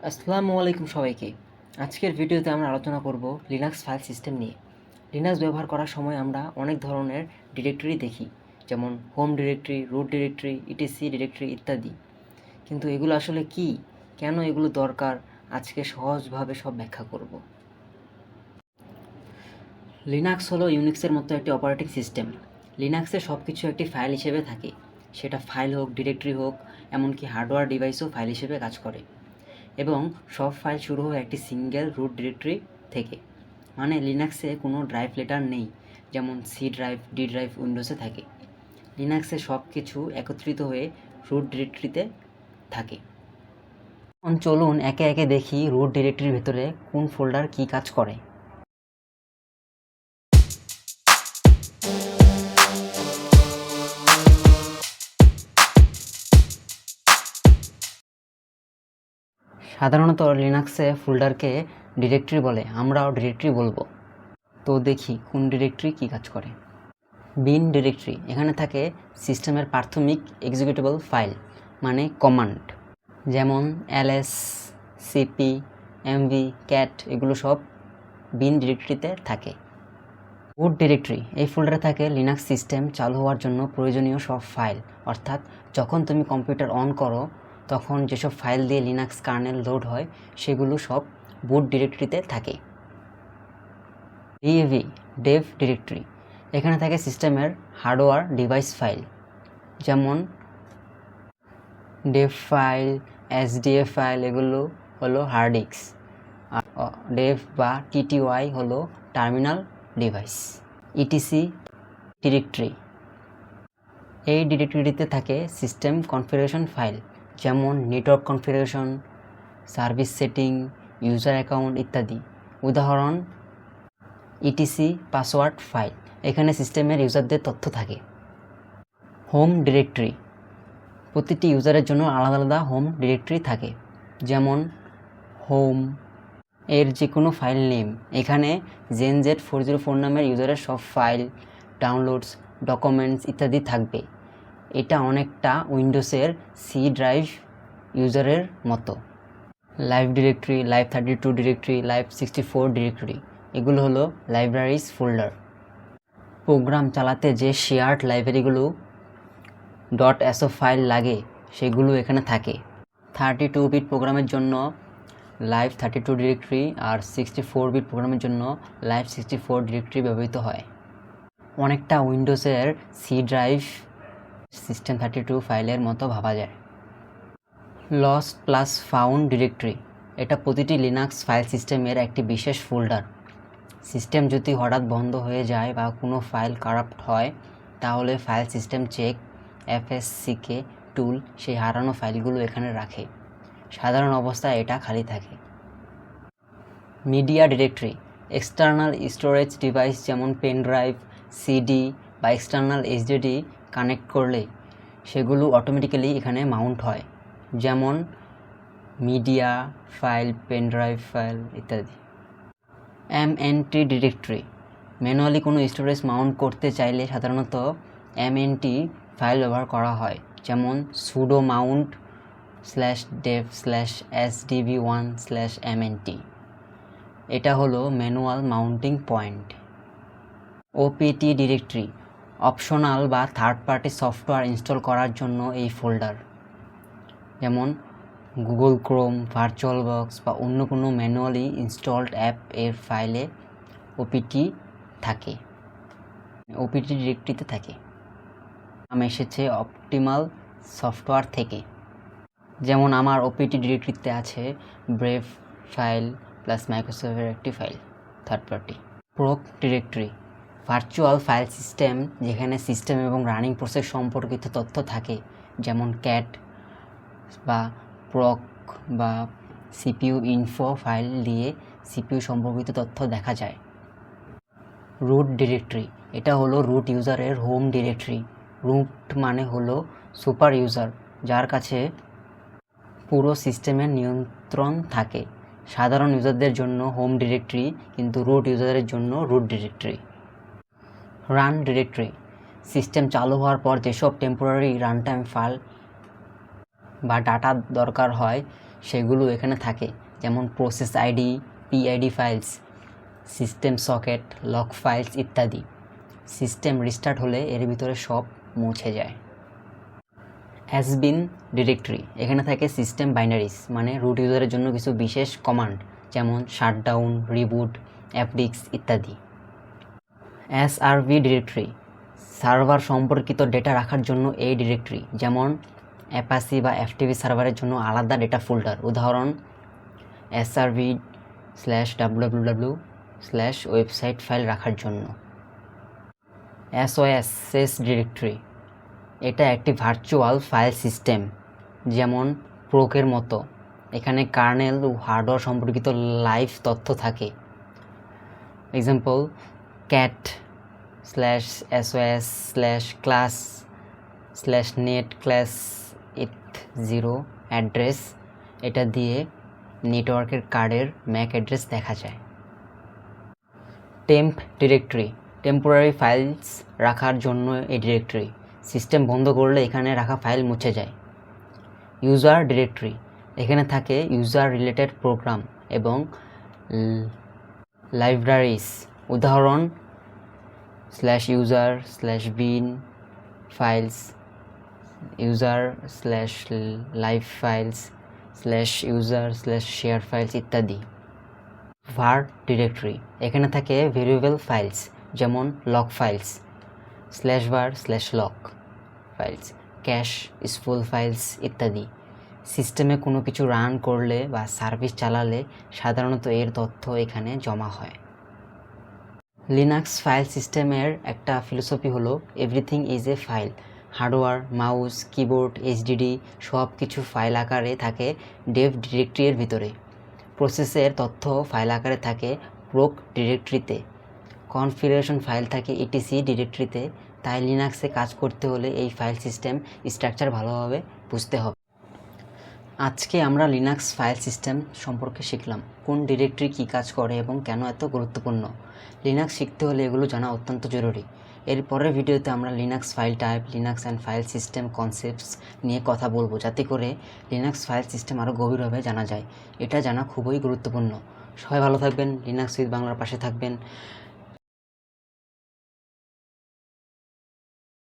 আসসালামু আলাইকুম সবাইকে। আজকের ভিডিওতে আমরা আলোচনা করব লিনাক্স ফাইল সিস্টেম নিয়ে। লিনাক্স ব্যবহার করার সময় আমরা অনেক ধরনের ডিরেক্টরি দেখি, যেমন home directory, root directory, ETC directory ইত্যাদি। কিন্তু এগুলো আসলে কি, কেন এগুলো দরকার, আজকে সহজভাবে সব ব্যাখ্যা করব। লিনাক্স হলো ইউনিক্সের মতো একটি অপারেটিং সিস্টেম। লিনাক্সে সব কিছু একটি ফাইল হিসেবে থাকে, সেটা ফাইল হোক, ডিরেক্টরি হোক, এমনকি হার্ডওয়্যার ডিভাইসও ফাইল হিসেবে কাজ করে। এবং সব ফাইল শুরু হয় একটি সিঙ্গেল রুট ডিরেক্টরি থেকে। মানে লিনাক্সে কোনো ড্রাইভ লেটার নেই, যেমন সি ড্রাইভ, ডি ড্রাইভ উইন্ডোজে থাকে। লিনাক্সে সব কিছু একত্রিত হয়ে রুট ডিরেক্টরিতে থাকে। এখন চলুন একে একে দেখি রুট ডিরেক্টরির ভেতরে কোন ফোল্ডার কী কাজ করে। সাধারণত লিনাক্সে ফোল্ডারকে ডিরেক্টরি বলে, আমরাও ডিরেক্টরি বলবো। তো দেখি কোন ডিরেক্টরি কী কাজ করে। বিন ডিরেক্টরি, এখানে থাকে সিস্টেমের প্রাথমিক এক্সিকিউটেবল ফাইল, মানে কমান্ড, যেমন ls, cp, mv, cat, এগুলো সব বিন ডিরেক্টরিতে থাকে। রুট ডিরেক্টরি, এই ফোল্ডারে থাকে লিনাক্স সিস্টেম চালু হওয়ার জন্য প্রয়োজনীয় সব ফাইল, অর্থাৎ যখন তুমি কম্পিউটার অন করো তখন যেসব ফাইল দিয়ে লিনাক্স কার্নেল লোড হয় সেগুলো সব বুট ডিরেক্টরিতে থাকে। dev, ডেভ ডিরেক্টরি, এখানে থাকে সিস্টেমের হার্ডওয়্যার ডিভাইস ফাইল, যেমন ডেভ ফাইল, এসডিএফ ফাইল, এগুলো হলো হার্ড ডিস্ক। আর ডেভ বা টিটিওয়াই হলো টার্মিনাল ডিভাইস। ইটিসি ডিরেক্টরি, এই ডিরেক্টরিতে থাকে সিস্টেম কনফিগারেশন ফাইল, যেমন network configuration, service setting, user account ইত্যাদি। উদাহরণ ইটিসি পাসওয়ার্ড ফাইল, এখানে সিস্টেমের ইউজারদের তথ্য থাকে। হোম ডিরেক্টরি, প্রতিটি ইউজারের জন্য আলাদা আলাদা হোম ডিরেক্টরি থাকে, যেমন হোম এর যে কোনো ফাইল নেম, এখানে ZenZ404 নামের ইউজারের সব ফাইল, ডাউনলোডস, ডকুমেন্টস ইত্যাদি থাকবে। এটা অনেকটা উইন্ডোজের সি ড্রাইভ ইউজারের মতো। লাইভ ডিরেক্টরি, লাইভ32 ডিরেক্টরি, লাইভ64 ডিরেক্টরি, এগুলো হলো লাইব্রেরিজ ফোল্ডার। প্রোগ্রাম চালাতে যে শেয়ার্ড লাইব্রেরিগুলো .so ফাইল লাগে সেগুলো এখানে থাকে। 32 বিট প্রোগ্রামের জন্য লাইভ32 ডিরেক্টরি আর 64 বিট প্রোগ্রামের জন্য লাইভ64 ডিরেক্টরি ব্যবহৃত হয়। অনেকটা উইন্ডোজের সি ড্রাইভ system32 ফাইলের মতো ভাবা যায়। লস্ট প্লাস ফাউন্ড ডিরেক্টরি, এটা প্রতিটি লিনাক্স ফাইল সিস্টেমের একটি বিশেষ ফোল্ডার। সিস্টেম যদি হঠাৎ বন্ধ হয়ে যায় বা কোনো ফাইল কারাপ্ট হয়, তাহলে ফাইল সিস্টেম চেক FSCK টুল সেই হারানো ফাইলগুলো এখানে রাখে। সাধারণ অবস্থায় এটা খালি থাকে। Media directory, external storage device যেমন পেন ড্রাইভ, সিডি বা এক্সটার্নাল এইচডিডি কানেক্ট করলে সেগুলো অটোমেটিক্যালি এখানে মাউন্ট হয়, যেমন media file, pen drive file ইত্যাদি। MNT ডিরেক্টরি, ম্যানুয়ালি কোনো স্টোরেজ মাউন্ট করতে চাইলে সাধারণত MNT ফাইল ব্যবহার করা হয়, যেমন sudo mount /dev/sdb1/mnt, এটা হলো manual mounting point. OPT directory, optional বা থার্ড পার্টি সফটওয়্যার ইনস্টল করার জন্য এই ফোল্ডার, যেমন গুগল ক্রোম, ভার্চুয়াল বক্স বা অন্য কোনো ম্যানুয়ালি ইনস্টলড অ্যাপ এর ফাইলে OPT থাকে, OPT ডিরেক্টরিতে থাকে। নাম এসেছে অপটিমাল সফটওয়্যার থেকে, যেমন আমার OPT ডিরেক্টরিতে আছে ব্রেভ ফাইল প্লাস মাইক্রোসফটের একটি file, third party. Proc directory, virtual file system যেখানে সিস্টেম এবং রানিং প্রসেস সম্পর্কিত তথ্য থাকে, যেমন ক্যাট বা প্রক বা CPU ইনফো ফাইল দিয়ে CPU সম্পর্কিত তথ্য দেখা যায়। রুট ডিরেক্টরি, এটা হলো রুট ইউজারের হোম ডিরেক্টরি। রুট মানে হলো সুপার ইউজার, যার কাছে পুরো সিস্টেমের নিয়ন্ত্রণ থাকে। সাধারণ ইউজারদের জন্য হোম ডিরেক্টরি, কিন্তু রুট ইউজারের জন্য root directory. Run directory, system চালু হওয়ার পর যেসব টেম্পোরারি রানটাইম ফাইল বা ডাটা দরকার হয় সেগুলো এখানে থাকে, যেমন process ID, PID files, system socket, lock files ইত্যাদি। সিস্টেম রিস্টার্ট হলে এর ভিতরে সব মুছে যায়। হ্যাজবিন ডিরেক্টরি, এখানে থাকে সিস্টেম বাইনারিজ, মানে রুট ইউজারের জন্য কিছু বিশেষ কমান্ড, যেমন শাটডাউন, রিবুট, অ্যাপডিক্স ইত্যাদি। এসআরভি ডিরেক্টরি, সার্ভার সম্পর্কিত ডেটা রাখার জন্য এই ডিরেক্টরি, যেমন অ্যাপাসি বা এফটিপি সার্ভারের জন্য আলাদা ডেটা ফোল্ডার, উদাহরণ srv/www/ওয়েবসাইট ফাইল রাখার জন্য। এসওএস ডিরেক্টরি, এটা একটি ভার্চুয়াল ফাইল সিস্টেম, যেমন প্রোকের মতো। এখানে কার্নেল ও হার্ডওয়্যার সম্পর্কিত লাইভ তথ্য থাকে। এক্সাম্পল cat/class/net/class/it0 অ্যাড্রেস, এটা দিয়ে নেটওয়ার্কের কার্ডের ম্যাক অ্যাড্রেস দেখা যায়। টেম্প ডিরেক্টরি, টেম্পোরারি ফাইলস রাখার জন্য এই ডিরেক্টরি, সিস্টেম বন্ধ করলে এখানে রাখা ফাইল মুছে যায়। ইউজার ডিরেক্টরি, এখানে থাকে ইউজার রিলেটেড প্রোগ্রাম এবং লাইব্রেরিজ, উদাহরণ /user/bin files, user/live files, /user/share files ইত্যাদি। var ডিরেক্টরি, এখানে থাকে ভেরিয়েবল ফাইলস, যেমন lock files, /var/log files, cash spool files ইত্যাদি। সিস্টেমে কোনো কিছু রান করলে বা সার্ভিস চালালে সাধারণত এর তথ্য এখানে জমা হয়। লিনাক্স ফাইল সিস্টেমের একটা ফিলোসফি হলো everything is a file. Hardware, mouse, keyboard, HDD সব কিছু ফাইল আকারে থাকে ডেভ ডিরেক্টরির ভিতরে। প্রসেসের তথ্য ফাইল আকারে থাকে প্রোক ডিরেক্টরিতে। কনফিগারেশন ফাইল থাকে ইটিসি ডিরেক্টরিতে। তাই লিনাক্সে কাজ করতে হলে এই ফাইল সিস্টেম স্ট্রাকচার ভালোভাবে বুঝতে হবে। আজকে আমরা লিনাক্স ফাইল সিস্টেম সম্পর্কে শিখলাম, কোন ডিরেক্টরি কী কাজ করে এবং কেন এত গুরুত্বপূর্ণ। লিনাক্স শিখতে হলে এগুলো জানা অত্যন্ত জরুরি। এর পরের ভিডিওতে আমরা Linux file type, Linux and file system concepts নিয়ে কথা বলবো, যাতে করে লিনাক্স ফাইল সিস্টেম আরও গভীরভাবে জানা যায়। এটা জানা খুবই গুরুত্বপূর্ণ। সবাই ভালো থাকবেন, লিনাক্স উইথ বাংলার পাশে থাকবেন।